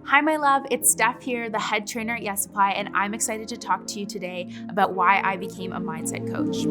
Hi, my love, it's Steph here, the head trainer at Yes Apply, and I'm excited to talk to you today about why I became a mindset coach.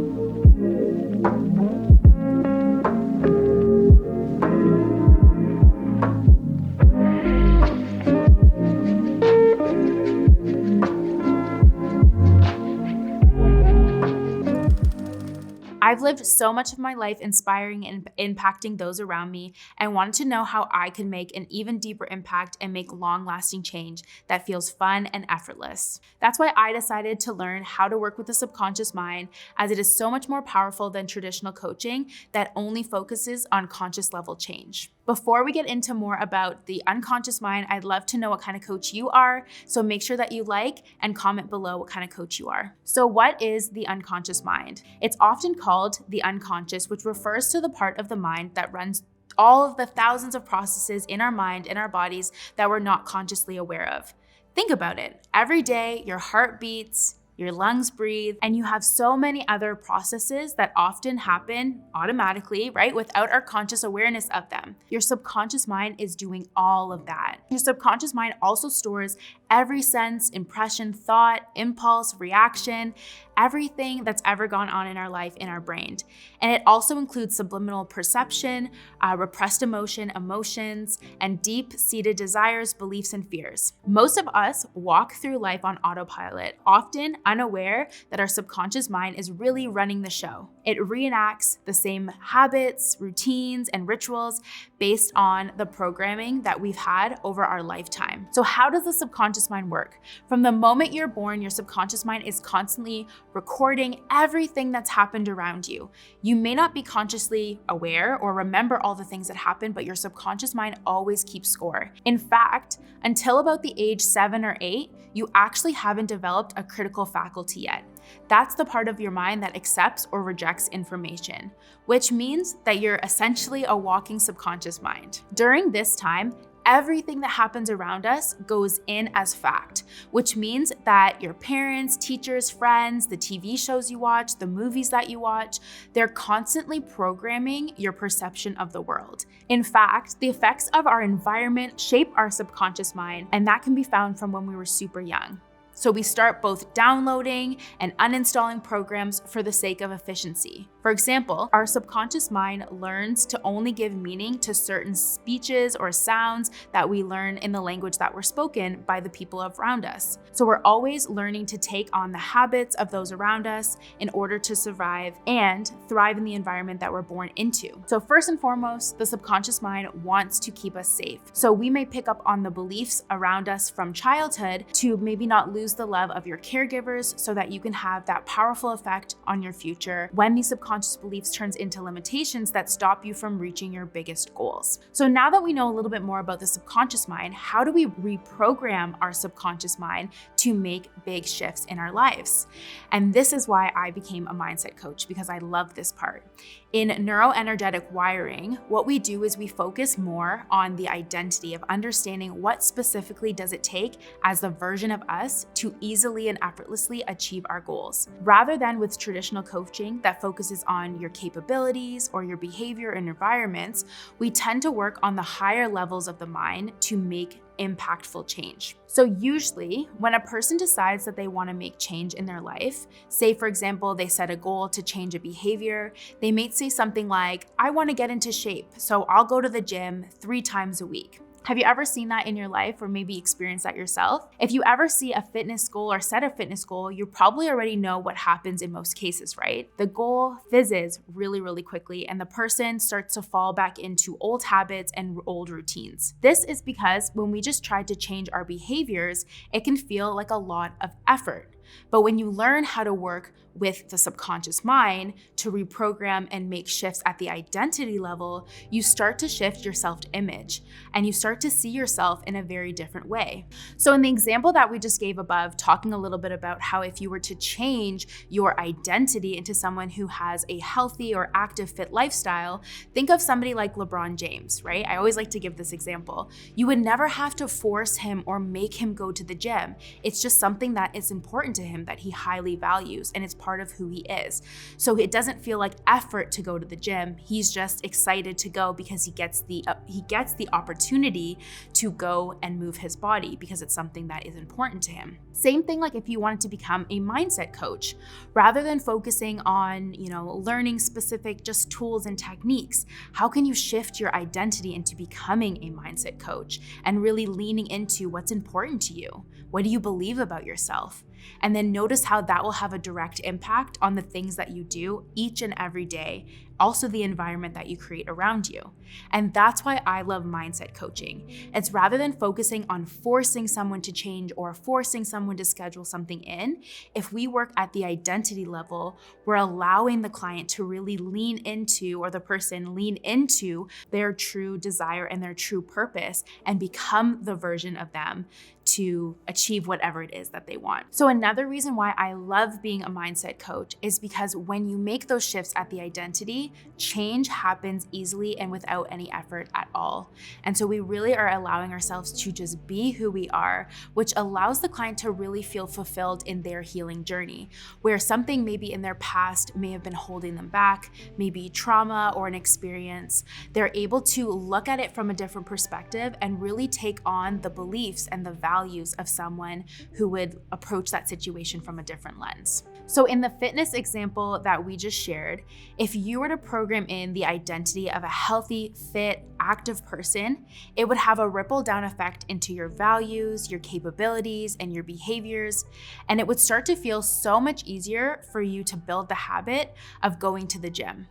I've lived so much of my life inspiring and impacting those around me and wanted to know how I could make an even deeper impact and make long-lasting change that feels fun and effortless. That's why I decided to learn how to work with the subconscious mind, as it is so much more powerful than traditional coaching that only focuses on conscious level change. Before we get into more about the unconscious mind, I'd love to know what kind of coach you are, so make sure that you like and comment below what kind of coach you are. So what is the unconscious mind? It's often called the unconscious, which refers to the part of the mind that runs all of the thousands of processes in our mind and our bodies that we're not consciously aware of. Think about it. Every day, your heart beats, your lungs breathe, and you have so many other processes that often happen automatically, right? Without our conscious awareness of them. Your subconscious mind is doing all of that. Your subconscious mind also stores every sense, impression, thought, impulse, reaction, everything that's ever gone on in our life in our brain. And it also includes subliminal perception, repressed emotions, and deep-seated desires, beliefs, and fears. Most of us walk through life on autopilot, often unaware that our subconscious mind is really running the show. It reenacts the same habits, routines, and rituals based on the programming that we've had over our lifetime. So how does the subconscious mind work? From the moment you're born, your subconscious mind is constantly recording everything that's happened around you. You may not be consciously aware or remember all the things that happened, but your subconscious mind always keeps score. In fact, until about the age 7 or 8, you actually haven't developed a critical faculty yet. That's the part of your mind that accepts or rejects information, which means that you're essentially a walking subconscious mind. During this time, everything that happens around us goes in as fact, which means that your parents, teachers, friends, the TV shows you watch, the movies that you watch, they're constantly programming your perception of the world. In fact, the effects of our environment shape our subconscious mind, and that can be found from when we were super young. So we start both downloading and uninstalling programs for the sake of efficiency. For example, our subconscious mind learns to only give meaning to certain speeches or sounds that we learn in the language that were spoken by the people around us. So we're always learning to take on the habits of those around us in order to survive and thrive in the environment that we're born into. So first and foremost, the subconscious mind wants to keep us safe. So we may pick up on the beliefs around us from childhood to maybe not lose the love of your caregivers, so that you can have that powerful effect on your future when these subconscious beliefs turns into limitations that stop you from reaching your biggest goals. So now that we know a little bit more about the subconscious mind, how do we reprogram our subconscious mind to make big shifts in our lives? And this is why I became a mindset coach, because I love this part. In neuroenergetic wiring, what we do is we focus more on the identity of understanding what specifically does it take as the version of us to easily and effortlessly achieve our goals. Rather than with traditional coaching that focuses on your capabilities or your behavior and environments, we tend to work on the higher levels of the mind to make impactful change. So usually when a person decides that they want to make change in their life, say for example, they set a goal to change a behavior, they may say something like, I want to get into shape, so I'll go to the gym 3 times a week. Have you ever seen that in your life or maybe experienced that yourself? If you ever see a fitness goal or set a fitness goal, you probably already know what happens in most cases, right? The goal fizzes really, really quickly and the person starts to fall back into old habits and old routines. This is because when we just try to change our behaviors, it can feel like a lot of effort. But when you learn how to work with the subconscious mind to reprogram and make shifts at the identity level, you start to shift your self-image and you start to see yourself in a very different way. So in the example that we just gave above, talking a little bit about how if you were to change your identity into someone who has a healthy or active fit lifestyle, think of somebody like LeBron James, right? I always like to give this example. You would never have to force him or make him go to the gym. It's just something that is important to to him that he highly values, and it's part of who he is. So it doesn't feel like effort to go to the gym. He's just excited to go because he gets the opportunity to go and move his body because it's something that is important to him. Same thing like if you wanted to become a mindset coach, rather than focusing on, learning specific just tools and techniques, how can you shift your identity into becoming a mindset coach and really leaning into what's important to you? What do you believe about yourself? And then notice how that will have a direct impact on the things that you do each and every day, also the environment that you create around you. And that's why I love mindset coaching. It's rather than focusing on forcing someone to change or forcing someone to schedule something in, if we work at the identity level, we're allowing the client to really lean into, or the person lean into, their true desire and their true purpose and become the version of them to achieve whatever it is that they want. So another reason why I love being a mindset coach is because when you make those shifts at the identity, change happens easily and without any effort at all. And so we really are allowing ourselves to just be who we are, which allows the client to really feel fulfilled in their healing journey, where something maybe in their past may have been holding them back, maybe trauma or an experience. They're able to look at it from a different perspective and really take on the beliefs and the values of someone who would approach that situation from a different lens. So in the fitness example that we just shared, if you were to program in the identity of a healthy, fit, active person, it would have a ripple down effect into your values, your capabilities, and your behaviors. And it would start to feel so much easier for you to build the habit of going to the gym,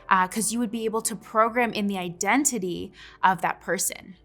because you would be able to program in the identity of that person.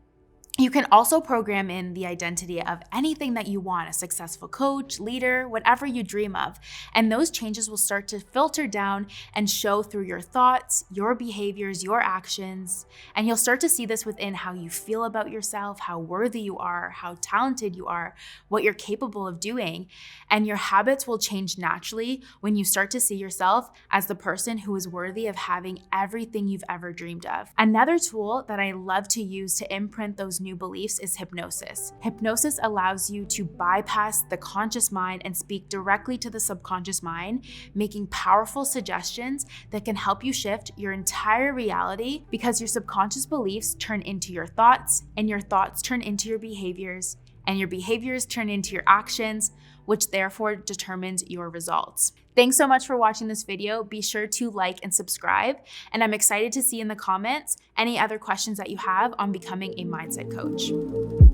You can also program in the identity of anything that you want, a successful coach, leader, whatever you dream of. And those changes will start to filter down and show through your thoughts, your behaviors, your actions. And you'll start to see this within how you feel about yourself, how worthy you are, how talented you are, what you're capable of doing. And your habits will change naturally when you start to see yourself as the person who is worthy of having everything you've ever dreamed of. Another tool that I love to use to imprint those new beliefs is hypnosis. Hypnosis allows you to bypass the conscious mind and speak directly to the subconscious mind, making powerful suggestions that can help you shift your entire reality, because your subconscious beliefs turn into your thoughts, and your thoughts turn into your behaviors, and your behaviors turn into your actions, which therefore determines your results. Thanks so much for watching this video. Be sure to like and subscribe. And I'm excited to see in the comments any other questions that you have on becoming a mindset coach.